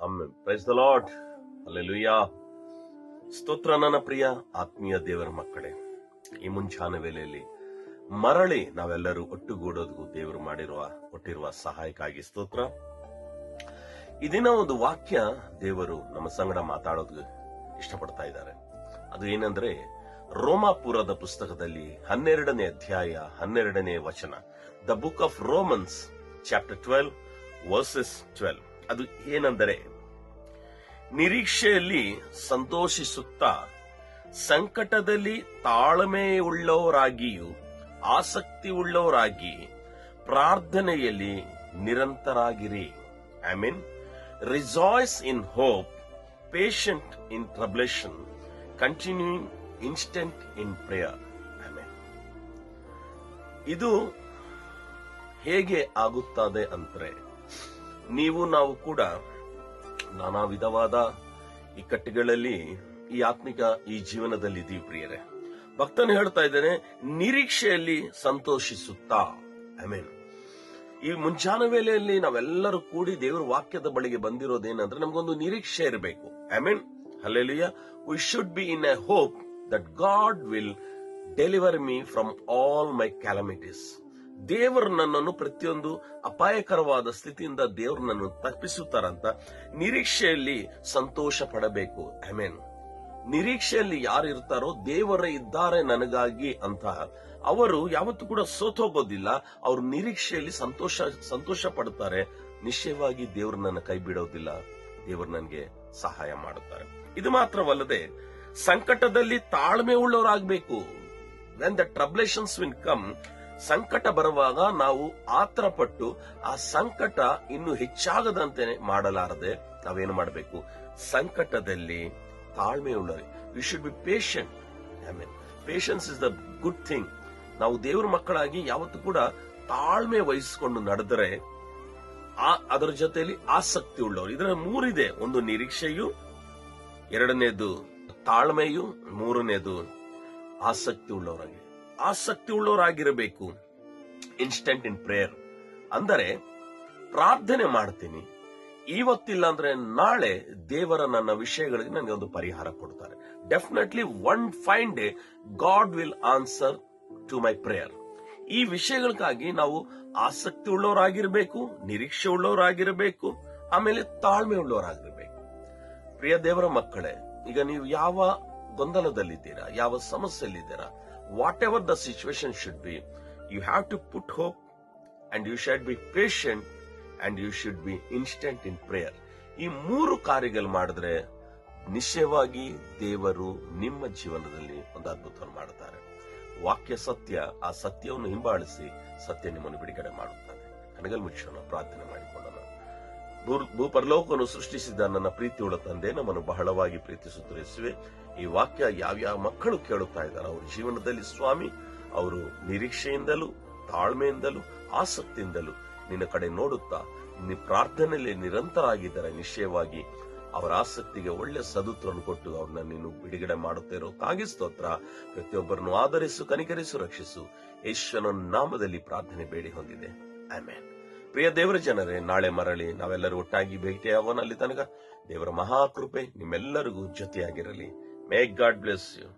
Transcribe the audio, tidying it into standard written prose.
Amen. Praise the lord. Hallelujah. ಸ್ತೋತ್ರ ನನ್ನ ಪ್ರಿಯ ಆತ್ಮೀಯ ದೇವರ ಮಕ್ಕಳೇ, ಈ ಮುಂಜಾನೆ ವೇಳೆಯಲ್ಲಿ ಮರಳಿ ನಾವೆಲ್ಲರೂ ಒಟ್ಟುಗೂಡೋದಕ್ಕೂ ದೇವರು ಕೊಟ್ಟಿರುವ ಸಹಾಯಕ್ಕಾಗಿ ಸ್ತೋತ್ರ. ಈ ದಿನ ಒಂದು ವಾಕ್ಯ ದೇವರು ನಮ್ಮ ಸಂಗಡ ಮಾತಾಡೋದಕ್ಕೆ ಇಷ್ಟಪಡ್ತಾ ಇದ್ದಾರೆ. ಅದು ಏನಂದ್ರೆ, ರೋಮಾಪುರದ ಪುಸ್ತಕದಲ್ಲಿ 12ನೇ ಅಧ್ಯಾಯ 12ನೇ ವಚನ, the book of Romans chapter 12 versus 12. ಅದು ಏನೆಂದರೆ, ನಿರೀಕ್ಷೆಯಲ್ಲಿ ಸಂತೋಷಿಸುತ್ತಾ ಸಂಕಟದಲ್ಲಿ ತಾಳ್ಮೆಯುಳ್ಳವರಾಗಿಯೂ ಆಸಕ್ತಿ ಉಳ್ಳವರಾಗಿ ಪ್ರಾರ್ಥನೆಯಲ್ಲಿ ನಿರಂತರಾಗಿರಿ. I mean, rejoice in hope, patient in tribulation, continuing instant in prayer. I mean, ಇದು ಹೇಗೆ ಆಗುತ್ತದೆ ಅಂದ್ರೆ, ನಾವು ಕೂಡ ನಾನಾ ವಿಧವಾದ ಇಕ್ಕಟ್ಟುಗಳಲ್ಲಿ ಈ ಆತ್ಮಿಕ ಈ ಜೀವನದಲ್ಲಿ ಇದೀವಿ ಪ್ರಿಯರೇ. ಭಕ್ತನು ಹೇಳ್ತಾ ಇದ್ದೇನೆ, ನಿರೀಕ್ಷೆಯಲ್ಲಿ ಸಂತೋಷಿಸುತ್ತಾ. ಐ ಮೀನ್, ಈ ಮುಂಜಾನೆ ವೇಳೆಯಲ್ಲಿ ನಾವೆಲ್ಲರೂ ಕೂಡಿ ದೇವರ ವಾಕ್ಯದ ಬಳಿಗೆ ಬಂದಿರೋದೇನಂದ್ರೆ, ನಮಗೊಂದು ನಿರೀಕ್ಷೆ ಇರಬೇಕು. I mean, hallelujah. V should B in a hope that god will deliver me from all my calamities. ದೇವರು ನನ್ನನ್ನು ಪ್ರತಿಯೊಂದು ಅಪಾಯಕರವಾದ ಸ್ಥಿತಿಯಿಂದ ದೇವರು ನನ್ನನ್ನು ತಪ್ಪಿಸುತ್ತಾರಂತ ನಿರೀಕ್ಷೆಯಲ್ಲಿ ಸಂತೋಷ ಪಡಬೇಕು. ಐ ಮೀನ್, ನಿರೀಕ್ಷೆಯಲ್ಲಿ ಯಾರು ಇರ್ತಾರೋ ದೇವರೇ ಇದ್ದಾರೆ ನನಗಾಗಿ ಅಂತ ಅವರು ಯಾವತ್ತೂ ಕೂಡ ಸೋತೋಗೋದಿಲ್ಲ. ಅವರು ನಿರೀಕ್ಷೆಯಲ್ಲಿ ಸಂತೋಷ ಪಡ್ತಾರೆ. ನಿಶ್ಚಯವಾಗಿ ದೇವರು ನನ್ನ ಕೈ ಬಿಡೋದಿಲ್ಲ, ದೇವರು ನನಗೆ ಸಹಾಯ ಮಾಡುತ್ತಾರೆ. ಇದು ಮಾತ್ರವಲ್ಲದೆ ಸಂಕಟದಲ್ಲಿ ತಾಳ್ಮೆ ಉಳ್ಳವರಾಗಬೇಕು. ವೆನ್ ದ ಟ್ರಬ್ಲೇಷನ್ಸ್ ವಿಲ್ ಕಮ್, ಸಂಕಟ ಬರುವಾಗ ನಾವು ಆತರಪಟ್ಟು ಆ ಸಂಕಟ ಇನ್ನು ಹೆಚ್ಚಾಗದಂತೆ ಮಾಡಲಾರದೆ ನಾವೇನು ಮಾಡಬೇಕು, ಸಂಕಟದಲ್ಲಿ ತಾಳ್ಮೆ ಉಳ್ಳವರೆ. We should be patient. I mean, patience is the good thing. ನಾವು ದೇವರ ಮಕ್ಕಳಾಗಿ ಯಾವತ್ತೂ ಕೂಡ ತಾಳ್ಮೆ ವಹಿಸಿಕೊಂಡು ನಡೆದರೆ ಅದರ ಜೊತೆಯಲ್ಲಿ ಆಸಕ್ತಿ ಉಳ್ಳವರು. ಇದರ ಮೂರಿದೆ: ಒಂದು ನಿರೀಕ್ಷೆಯು, ಎರಡನೇದು ತಾಳ್ಮೆಯು, ಮೂರನೇದು ಆಸಕ್ತಿ ಉಳ್ಳವರಾಗಿರಬೇಕು. ಇನ್ಸ್ಟೆಂಟ್ ಇನ್ ಪ್ರೇಯರ್ ಅಂದರೆ, ಪ್ರಾರ್ಥನೆ ಮಾಡ್ತೀನಿ, ಇವತ್ತಿಲ್ಲ ಅಂದ್ರೆ ನಾಳೆ ದೇವರ ನನ್ನ ವಿಷಯಗಳಿಗೆ ನನಗೆ ಒಂದು ಪರಿಹಾರ ಕೊಡ್ತಾರೆ. Definitely one fine day God will answer to my prayer. ಈ ವಿಷಯಗಳಿಗಾಗಿ ನಾವು ಆಸಕ್ತಿ ಉಳ್ಳವರಾಗಿರ್ಬೇಕು, ನಿರೀಕ್ಷೆ ಉಳ್ಳವರಾಗಿರಬೇಕು, ಆಮೇಲೆ ತಾಳ್ಮೆ ಉಳ್ಳವರಾಗಿರ್ಬೇಕು. ಪ್ರಿಯ ದೇವರ ಮಕ್ಕಳೇ, ಈಗ ನೀವು ಯಾವ ಗೊಂದಲದಲ್ಲಿದ್ದೀರಾ, ಯಾವ ಸಮಸ್ಯೆಯಲ್ಲಿದ್ದೀರಾ, whatever the situation should be, you have to put hope and you should be patient and you should be instant in prayer. ಈ ಮೂರು ಕಾರ್ಯಗಳು ಮಾಡಿದ್ರೆ ನಿಶ್ಚಯವಾಗಿ ದೇವರು ನಿಮ್ಮ ಜೀವನದಲ್ಲಿ ಒಂದು ಅದ್ಭುತವನ್ನು ಮಾಡುತ್ತಾರೆ. ವಾಕ್ಯ ಸತ್ಯ, ಆ ಸತ್ಯವನ್ನು ಹಿಂಬಾಲಿಸಿ ಸತ್ಯ ನಿಮ್ಮನ್ನು ಬಿಡುಗಡೆ ಮಾಡುತ್ತಾನೆ. ಕನಗಲ್ ಮುಚ್ಚೋಣ, ಪ್ರಾರ್ಥನೆ ಮಾಡಿಕೊಳ್ಳೋಣ. ಭೂಪರಲೋಕವನ್ನು ಸೃಷ್ಟಿಸಿದ ನನ್ನ ಪ್ರೀತಿಯುಳ್ಳ ತಂದೆ, ನಮ್ಮನ್ನು ಬಹಳವಾಗಿ ಪ್ರೀತಿಸುತ್ತಿರುವೆ. ಈ ವಾಕ್ಯ ಯಾವ್ಯಾವ ಮಕ್ಕಳು ಕೇಳುತ್ತಾ ಇದ್ದಾರೆ ಅವರ ಜೀವನದಲ್ಲಿ ಸ್ವಾಮಿ, ಅವರು ನಿರೀಕ್ಷೆಯಿಂದಲೂ ತಾಳ್ಮೆಯಿಂದಲೂ ಆಸಕ್ತಿಯಿಂದಲೂ ನಿನ್ನ ಕಡೆ ನೋಡುತ್ತಾ ಪ್ರಾರ್ಥನೆಯಲ್ಲಿ ನಿರಂತರಾಗಿದ್ದಾರೆ. ನಿಶ್ಚಯವಾಗಿ ಅವರ ಆಸಕ್ತಿಗೆ ಒಳ್ಳೆ ಸದುತ್ರವನ್ನು ಕೊಟ್ಟು ಅವ್ರನ್ನ ನೀನು ಬಿಡುಗಡೆ ಮಾಡುತ್ತಿರೋಕ್ಕಾಗಿ ಸ್ತೋತ್ರ. ಪ್ರತಿಯೊಬ್ಬರನ್ನು ಆಧರಿಸು, ಕನಿಕರಿಸು, ರಕ್ಷಿಸು. ಯೇಸುವಿನ ನಾಮದಲ್ಲಿ ಪ್ರಾರ್ಥನೆ ಬೇಡಿ ಹೊಂದಿದೆ, ಆಮೆನ್. ಪ್ರಿಯ ದೇವರ ಜನರೇ, ನಾಳೆ ಮರಳಿ ನಾವೆಲ್ಲರೂ ಒಟ್ಟಾಗಿ ಭೇಟಿಯಾಗೋಣ. ಅಲ್ಲಿ ತನಕ ದೇವರ ಮಹಾಕೃಪೆ ನಿಮ್ಮೆಲ್ಲರಿಗೂ ಜೊತೆಯಾಗಿರಲಿ. May God bless you.